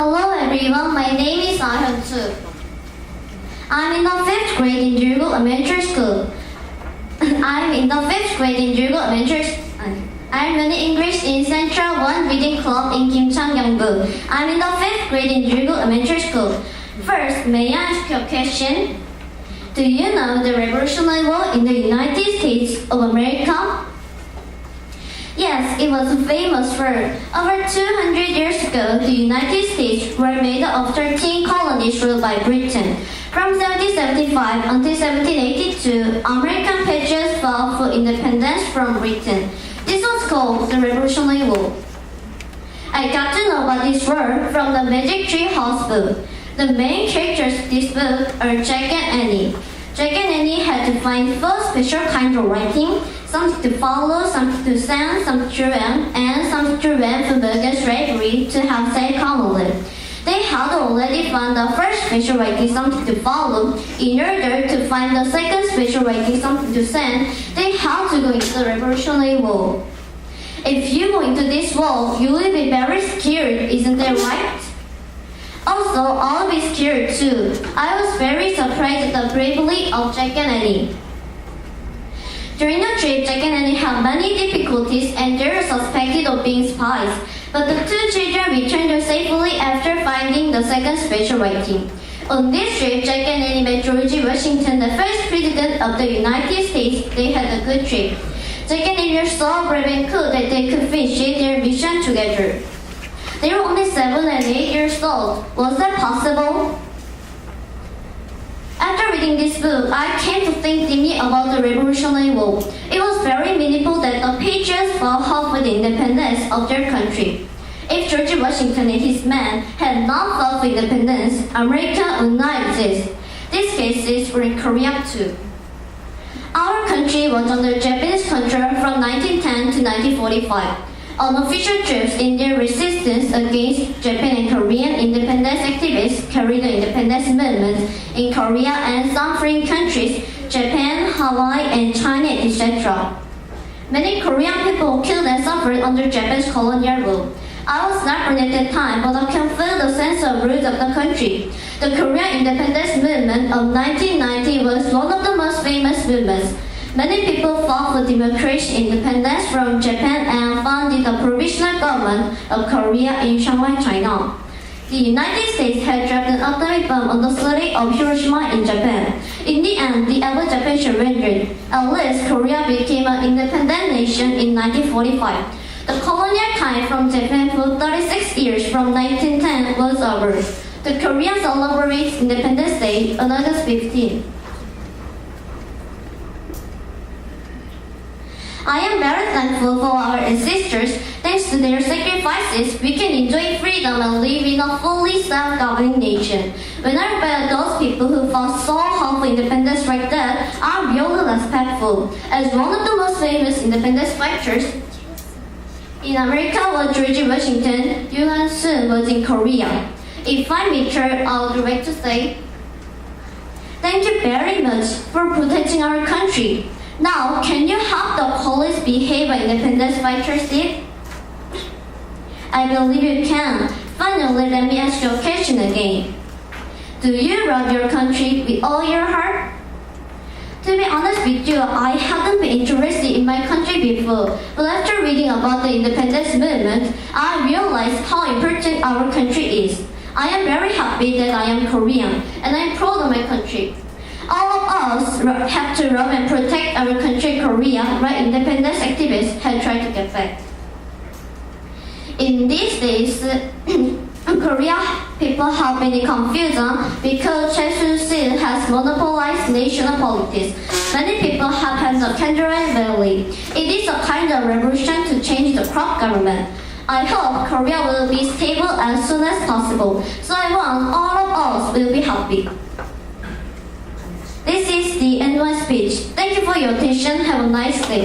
Hello everyone, my name is Ahyeon-2. I'm in the 5th grade in Julgo Elementary School. I'm learning English in Central 1 Reading Club in Kimcheon-gyeongbu. I'm in the 5th grade in Julgo Elementary School. First, may I ask you a question? Do you know the Revolutionary War in the United States of America? Yes, it was a famous war. Over 200 years ago, the United States were made up of 13 colonies ruled by Britain. From 1775 until 1782, American patriots fought for independence from Britain. This was called the Revolutionary War. I got to know about this war from the Magic Tree House book. The main characters of this book are Jack and Annie. Jack and Annie had to find 4 special kinds of writing, something to follow, something to send, something to run, and something to run from against slavery to have said commonly. They had already found the first special writing, something to follow. In order to find the second special writing, something to send, they had to go into the Revolutionary War. If you go into this war, you will be very scared, isn't that right? Also, I'll be scared too. I was very surprised at the bravery of Jack and Annie. During the trip, Jack and Annie had many difficulties and they were suspected of being spies. But the 2 children returned safely after finding the second special writing. On this trip, Jack and Annie met George Washington, the first president of the United States. They had a good trip. Jack and Annie were so brave and cool that they could finish their mission together. They were only 7 and 8 years old. Was that possible? After reading this book, I came to think deeply about the Revolutionary War. It was very meaningful that the patriots fought hard for the independence of their country. If George Washington and his men had not fought for independence, America would not exist. These cases were in Korea too. Our country was under Japanese control from 1910 to 1945. Unofficial troops in their resistance against Japan and Korean independence activists carried the independence movement in Korea and some foreign countries, Japan, Hawaii, and China, etc. Many Korean people were killed and suffered under Japanese colonial rule. I was not born at that time, but I can feel the sense of roots of the country. The Korean independence movement of 1990 was one of the most famous movements. Many people fought for democratic independence from Japan and founded the provisional government of Korea in Shanghai, China. The United States had dropped an atomic bomb on the city of Hiroshima in Japan. In the end, the evil Japan surrendered. At least Korea became an independent nation in 1945. The colonial time from Japan for 36 years from 1910 was over. The Koreans celebrate Independence Day on August 15. I am very thankful for our ancestors. Thanks to their sacrifices, we can enjoy freedom and live in a fully self-governing nation. When I read about those people who fought so hard for independence like that, I'm really respectful. As one of the most famous independence fighters in America was George Washington, Yoon-soon was in Korea. If I meet her, I would like to say, thank you very much for protecting our country. Now, can you help the police behave like independence fighters did? I believe you can. Finally, let me ask you a question again. Do you love your country with all your heart? To be honest with you, I hadn't been interested in my country before, but after reading about the independence movement, I realized how important our country is. I am very happy that I am Korean, and I am proud of my country. All of us have to love and protect our country, Korea, while independence activists have tried to get back. In these days, Korea people have been in confusion because Choi has monopolized national politics. Many people have had the Kandaran Valley. It is a kind of revolution to change the corrupt government. I hope Korea will be stable as soon as possible, so I want all of us will be happy. This is the end of my speech. Thank you for your attention. Have a nice day.